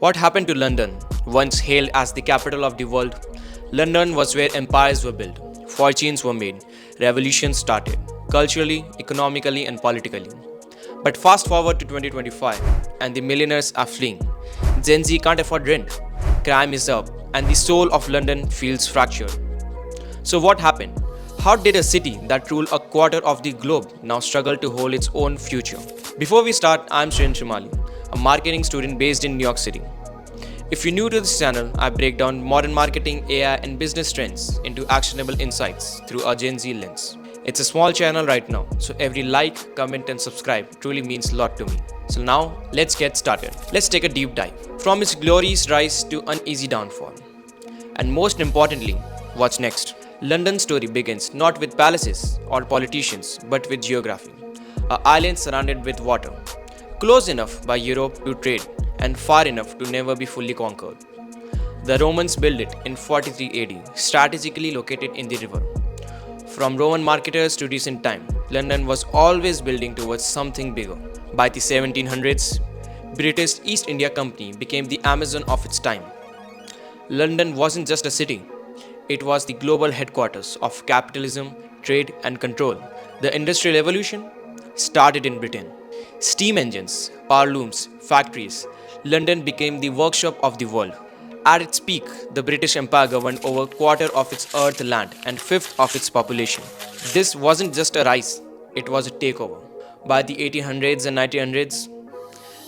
What happened to London? Once hailed as the capital of the world, London was where empires were built, fortunes were made, revolutions started, culturally, economically, and politically. But fast forward to 2025, and the millionaires are fleeing. Gen Z can't afford rent, crime is up, and the soul of London feels fractured. So, what happened? How did a city that ruled a quarter of the globe now struggle to hold its own future? Before we start, I'm Shrin Shimali, a marketing student based in New York City. If you're new to this channel, I break down modern marketing, AI, and business trends into actionable insights through a Gen Z lens. It's a small channel right now, so every like, comment, and subscribe truly means a lot to me. So now, let's get started. Let's take a deep dive. From its glorious rise to uneasy downfall. And most importantly, what's next? London's story begins not with palaces or politicians, but with geography. An island surrounded with water, close enough by Europe to trade, and far enough to never be fully conquered. The Romans built it in 43 AD, strategically located in the river. From Roman marketers to recent time, London was always building towards something bigger. By the 1700s, British East India Company became the Amazon of its time. London wasn't just a city, it was the global headquarters of capitalism, trade, and control. The Industrial Revolution started in Britain. Steam engines, power looms, factories, London became the workshop of the world. At its peak, the British Empire governed over a quarter of its earth land and fifth of its population. This wasn't just a rise, it was a takeover. By the 1800s and 1900s,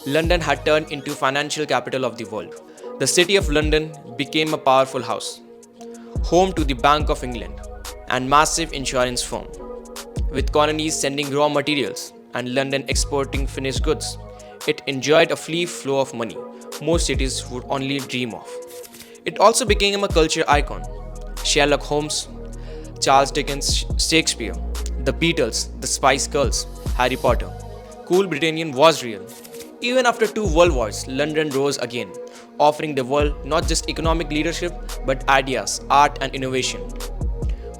London had turned into financial capital of the world. The City of London became a powerful house, home to the Bank of England and massive insurance firm, with colonies sending raw materials and London exporting finished goods. It enjoyed a free flow of money most cities would only dream of. It also became a culture icon. Sherlock Holmes, Charles Dickens, Shakespeare, the Beatles, the Spice Girls, Harry Potter. Cool Britannian was real. Even after two world wars, London rose again, offering the world not just economic leadership but ideas, art, and innovation.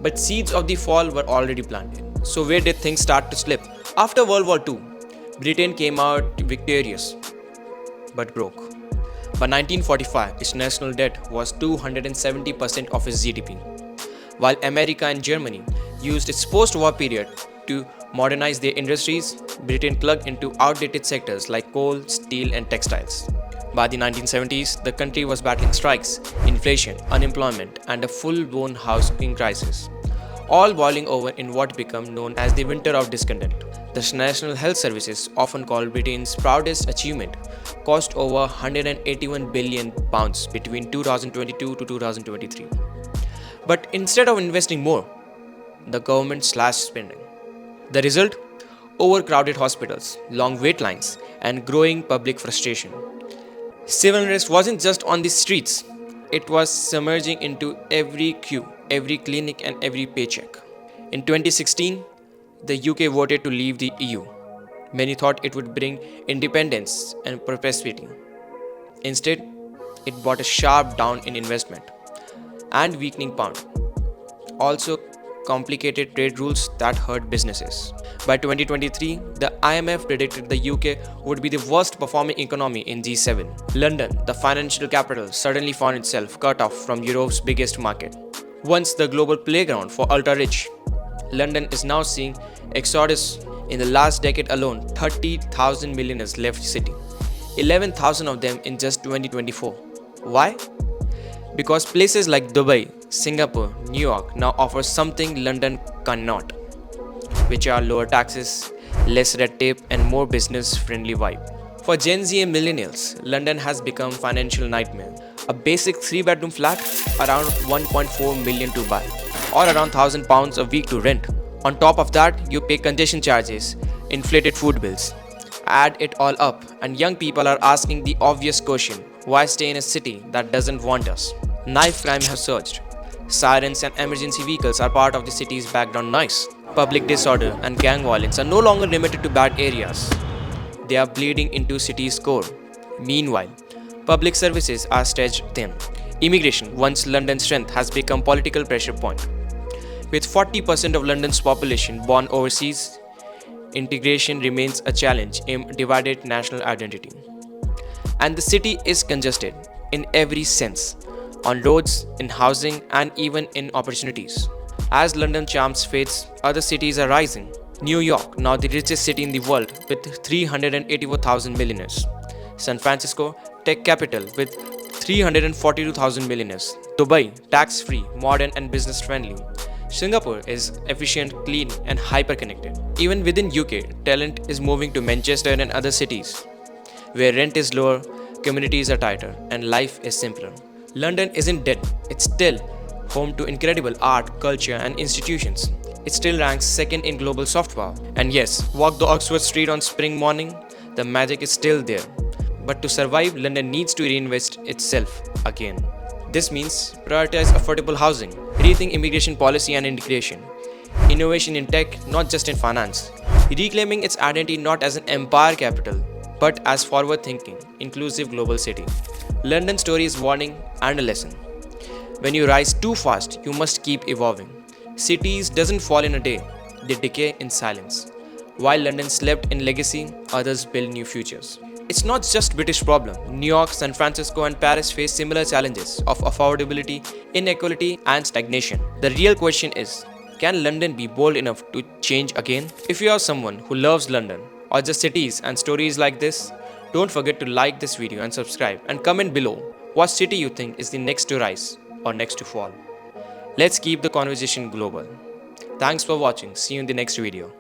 But seeds of the fall were already planted. So where did things start to slip? After World War II, Britain came out victorious but broke. By 1945, its national debt was 270% of its GDP. While America and Germany used its post-war period to modernize their industries, Britain clung into outdated sectors like coal, steel, and textiles. By the 1970s, the country was battling strikes, inflation, unemployment, and a full-blown housing crisis, all boiling over in what became known as the Winter of Discontent. The National Health Services, often called Britain's proudest achievement, cost over £181 billion between 2022 to 2023. But instead of investing more, the government slashed spending. The result? Overcrowded hospitals, long wait lines, and growing public frustration. Civil unrest wasn't just on the streets, it was submerging into every queue, every clinic, and every paycheck. In 2016, the UK voted to leave the EU. Many thought it would bring independence and prosperity. Instead, it brought a sharp down in investment and weakening pound. Also, complicated trade rules that hurt businesses. By 2023, the IMF predicted the UK would be the worst performing economy in G7. London, the financial capital, suddenly found itself cut off from Europe's biggest market. Once the global playground for ultra-rich, London is now seeing exodus. In the last decade alone, 30,000 millionaires left the city, 11,000 of them in just 2024. Why? Because places like Dubai, Singapore, New York now offer something London cannot, which are lower taxes, less red tape, and more business-friendly vibe. For Gen Z and millennials, London has become a financial nightmare. A basic 3-bedroom flat, around 1.4 million to buy, or around £1,000 a week to rent. On top of that, you pay congestion charges, inflated food bills. Add it all up, and young people are asking the obvious question: why stay in a city that doesn't want us? Knife crime has surged. Sirens and emergency vehicles are part of the city's background noise. Public disorder and gang violence are no longer limited to bad areas. They are bleeding into city's core. Meanwhile, public services are stretched thin. Immigration, once London's strength, has become political pressure point. With 40% of London's population born overseas, integration remains a challenge in divided national identity. And the city is congested in every sense, on roads, in housing, and even in opportunities. As London charms fades, other cities are rising. New York, now the richest city in the world with 384,000 millionaires. San Francisco, tech capital with 342,000 millionaires. Dubai, tax-free, modern and business-friendly. Singapore is efficient, clean and hyper-connected. Even within UK, talent is moving to Manchester and other cities, where rent is lower, communities are tighter, and life is simpler. London isn't dead, it's still home to incredible art, culture, and institutions. It still ranks second in global soft power. And yes, walk the Oxford Street on spring morning, the magic is still there. But to survive, London needs to reinvest itself again. This means prioritize affordable housing, rethink immigration policy and integration, innovation in tech, not just in finance, reclaiming its identity not as an empire capital, but as forward-thinking, inclusive global city. London's story is warning and a lesson. When you rise too fast, you must keep evolving. Cities doesn't fall in a day, they decay in silence. While London slept in legacy, others build new futures. It's not just British problem. New York, San Francisco and Paris face similar challenges of affordability, inequality and stagnation. The real question is, can London be bold enough to change again? If you are someone who loves London or just cities and stories like this, don't forget to like this video and subscribe and comment below what city you think is the next to rise or next to fall. Let's keep the conversation global. Thanks for watching. See you in the next video.